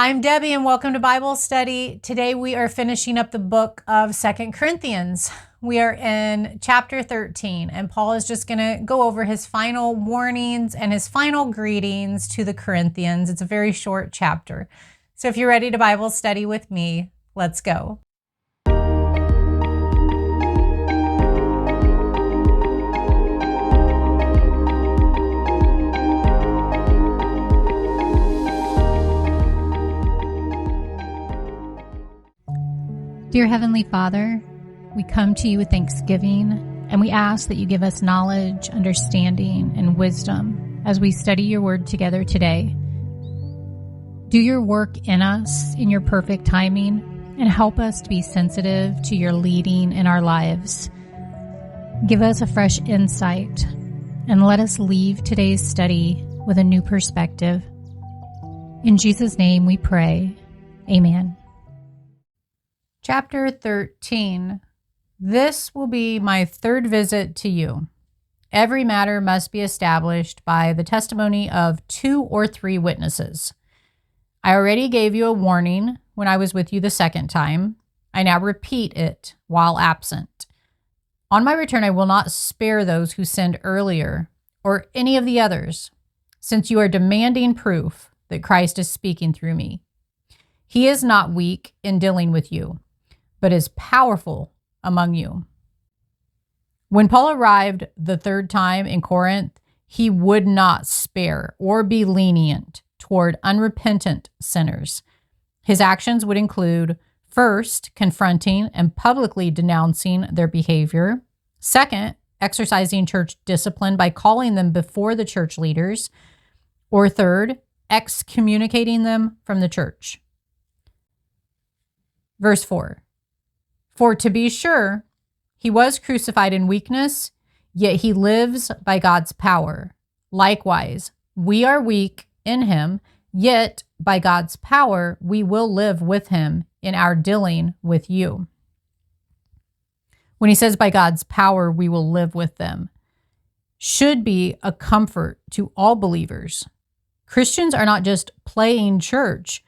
I'm Debbie and welcome to Bible Study. Today we are finishing up the book of 2 Corinthians. We are in chapter 13 and Paul is just going to go over his final warnings and his final greetings to the Corinthians. It's a very short chapter. So if you're ready to Bible study with me, let's go. Dear Heavenly Father, we come to you with thanksgiving, and we ask that you give us knowledge, understanding, and wisdom as we study your word together today. Do your work in us in your perfect timing, and help us to be sensitive to your leading in our lives. Give us a fresh insight, and let us leave today's study with a new perspective. In Jesus' name we pray. Amen. Chapter 13. This will be my third visit to you. Every matter must be established by the testimony of 2 or 3 witnesses. I already gave you a warning when I was with you the second time. I now repeat it while absent. On my return, I will not spare those who sinned earlier or any of the others, since you are demanding proof that Christ is speaking through me. He is not weak in dealing with you, but is powerful among you. When Paul arrived the third time in Corinth, he would not spare or be lenient toward unrepentant sinners. His actions would include, first, confronting and publicly denouncing their behavior. Second, exercising church discipline by calling them before the church leaders. Or third, excommunicating them from the church. Verse 4. For to be sure, he was crucified in weakness, yet he lives by God's power. Likewise, we are weak in him, yet by God's power we will live with him in our dealing with you. When he says by God's power we will live with them, should be a comfort to all believers. Christians are not just playing church.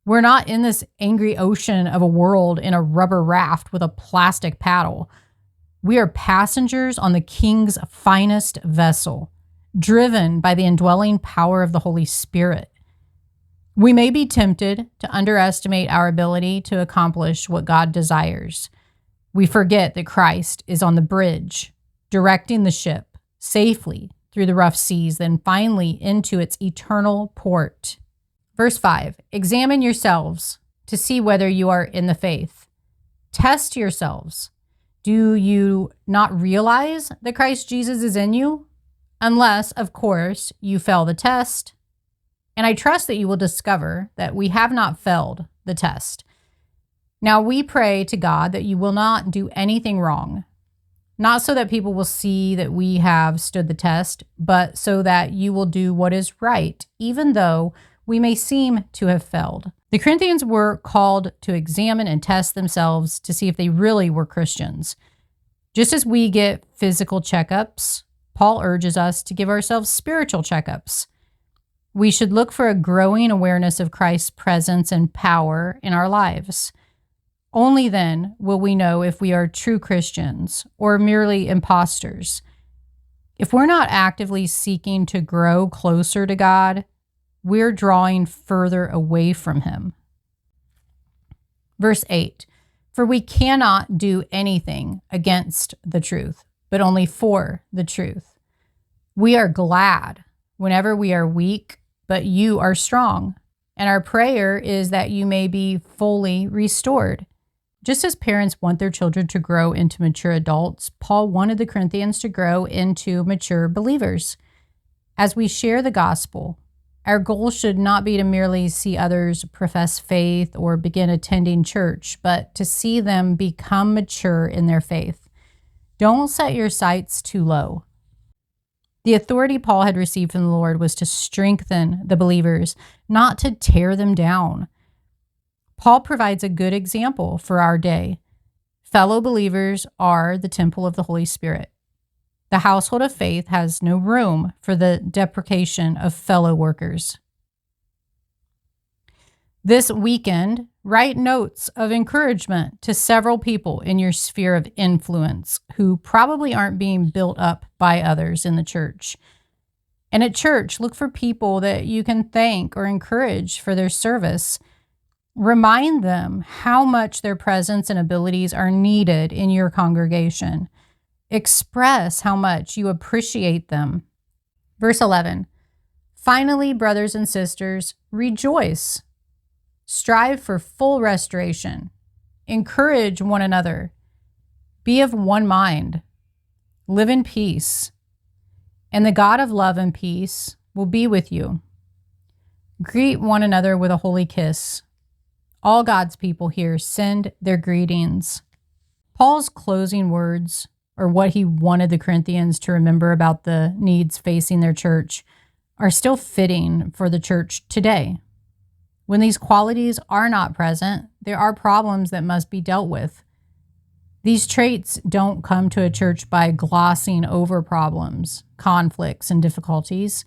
We're not in this angry ocean of a world in a rubber raft with a plastic paddle. We are passengers on the King's finest vessel, driven by the indwelling power of the Holy Spirit. We may be tempted to underestimate our ability to accomplish what God desires. We forget that Christ is on the bridge, directing the ship safely through the rough seas, then finally into its eternal port. Verse 5, examine yourselves to see whether you are in the faith. Test yourselves. Do you not realize that Christ Jesus is in you? Unless, of course, you fail the test. And I trust that you will discover that we have not failed the test. Now we pray to God that you will not do anything wrong, not so that people will see that we have stood the test, but so that you will do what is right, even though we may seem to have failed. The Corinthians were called to examine and test themselves to see if they really were Christians. Just as we get physical checkups, Paul urges us to give ourselves spiritual checkups. We should look for a growing awareness of Christ's presence and power in our lives. Only then will we know if we are true Christians or merely imposters. If we're not actively seeking to grow closer to God, we're drawing further away from him. Verse 8, for we cannot do anything against the truth, but only for the truth. We are glad whenever we are weak, but you are strong. And our prayer is that you may be fully restored. Just as parents want their children to grow into mature adults, Paul wanted the Corinthians to grow into mature believers. As we share the gospel, our goal should not be to merely see others profess faith or begin attending church, but to see them become mature in their faith. Don't set your sights too low. The authority Paul had received from the Lord was to strengthen the believers, not to tear them down. Paul provides a good example for our day. Fellow believers are the temple of the Holy Spirit. The household of faith has no room for the deprecation of fellow workers. This weekend, write notes of encouragement to several people in your sphere of influence who probably aren't being built up by others in the church. And at church, look for people that you can thank or encourage for their service. Remind them how much their presence and abilities are needed in your congregation. Express how much you appreciate them. Verse 11, finally, brothers and sisters, rejoice. Strive for full restoration. Encourage one another. Be of one mind. Live in peace. And the God of love and peace will be with you. Greet one another with a holy kiss. All God's people here send their greetings. Paul's closing words, or what he wanted the Corinthians to remember about the needs facing their church, are still fitting for the church today. When these qualities are not present, there are problems that must be dealt with. These traits don't come to a church by glossing over problems, conflicts, and difficulties.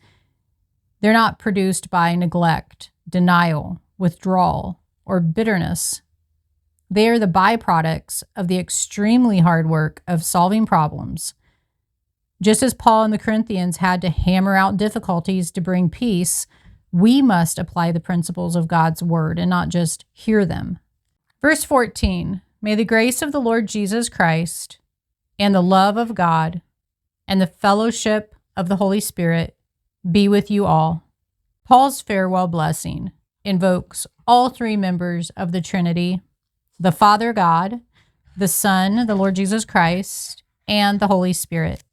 They're not produced by neglect, denial, withdrawal, or bitterness. They are the byproducts of the extremely hard work of solving problems. Just as Paul and the Corinthians had to hammer out difficulties to bring peace, we must apply the principles of God's word and not just hear them. Verse 14, may the grace of the Lord Jesus Christ and the love of God and the fellowship of the Holy Spirit be with you all. Paul's farewell blessing invokes all three members of the Trinity, the Father God, the Son, the Lord Jesus Christ, and the Holy Spirit.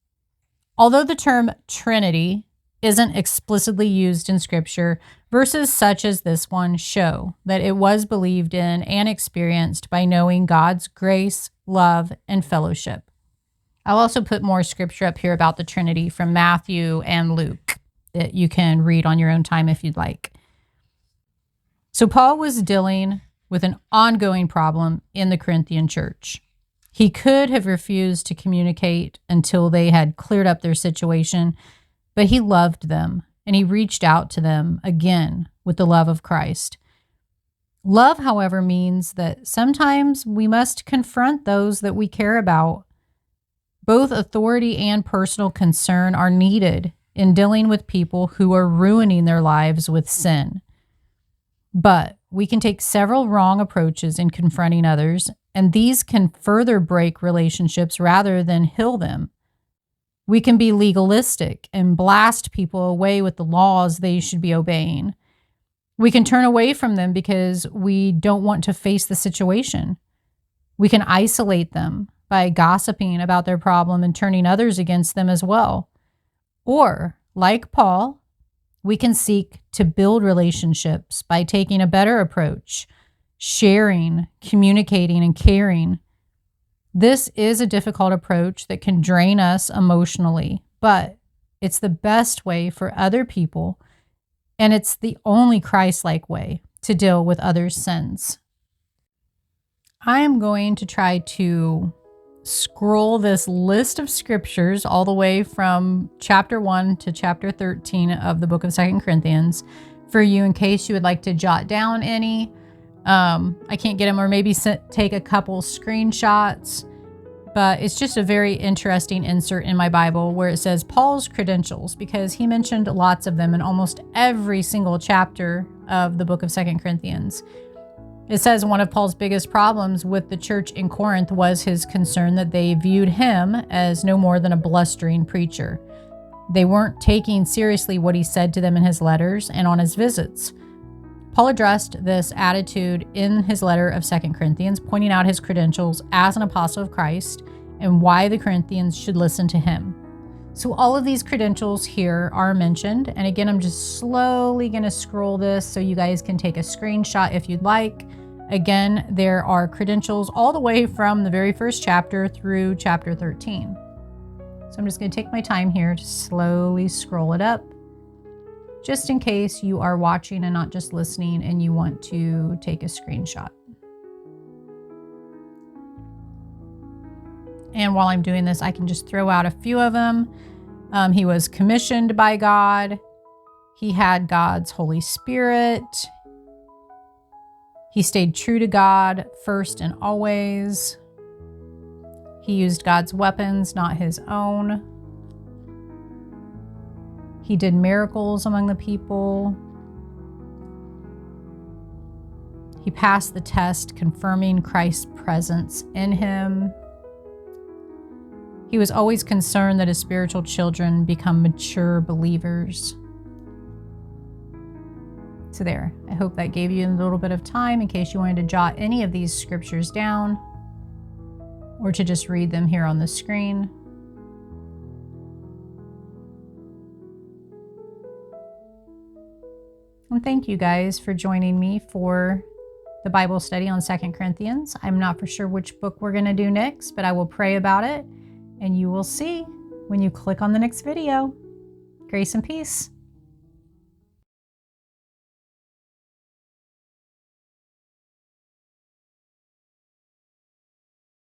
Although the term Trinity isn't explicitly used in Scripture, verses such as this one show that it was believed in and experienced by knowing God's grace, love, and fellowship. I'll also put more Scripture up here about the Trinity from Matthew and Luke that you can read on your own time if you'd like. So Paul was dealing with an ongoing problem in the Corinthian church. He could have refused to communicate until they had cleared up their situation, but he loved them, and he reached out to them again with the love of Christ. Love, however, means that sometimes we must confront those that we care about. Both authority and personal concern are needed in dealing with people who are ruining their lives with sin. But we can take several wrong approaches in confronting others, and these can further break relationships rather than heal them. We can be legalistic and blast people away with the laws they should be obeying. We can turn away from them because we don't want to face the situation. We can isolate them by gossiping about their problem and turning others against them as well. Or, like Paul, we can seek to build relationships by taking a better approach, sharing, communicating, and caring. This is a difficult approach that can drain us emotionally, but it's the best way for other people, and it's the only Christ-like way to deal with others' sins. I am going to try to scroll this list of scriptures all the way from chapter 1 to chapter 13 of the book of 2 Corinthians for you in case you would like to jot down any. I can't get them, or maybe take a couple screenshots, but it's just a very interesting insert in my Bible where it says Paul's credentials, because he mentioned lots of them in almost every single chapter of the book of 2 Corinthians. It says one of Paul's biggest problems with the church in Corinth was his concern that they viewed him as no more than a blustering preacher. They weren't taking seriously what he said to them in his letters and on his visits. Paul addressed this attitude in his letter of 2 Corinthians, pointing out his credentials as an apostle of Christ and why the Corinthians should listen to him. So all of these credentials here are mentioned. And again, I'm just slowly going to scroll this so you guys can take a screenshot if you'd like. Again, there are credentials all the way from the very first chapter through chapter 13. So I'm just going to take my time here to slowly scroll it up, just in case you are watching and not just listening and you want to take a screenshot. And while I'm doing this, I can just throw out a few of them. He was commissioned by God. He had God's Holy Spirit. He stayed true to God first and always. He used God's weapons, not his own. He did miracles among the people. He passed the test, confirming Christ's presence in him. He was always concerned that his spiritual children become mature believers. So there, I hope that gave you a little bit of time in case you wanted to jot any of these scriptures down or to just read them here on the screen. And thank you guys for joining me for the Bible study on 2 Corinthians. I'm not for sure which book we're going to do next, but I will pray about it and you will see when you click on the next video. Grace and peace.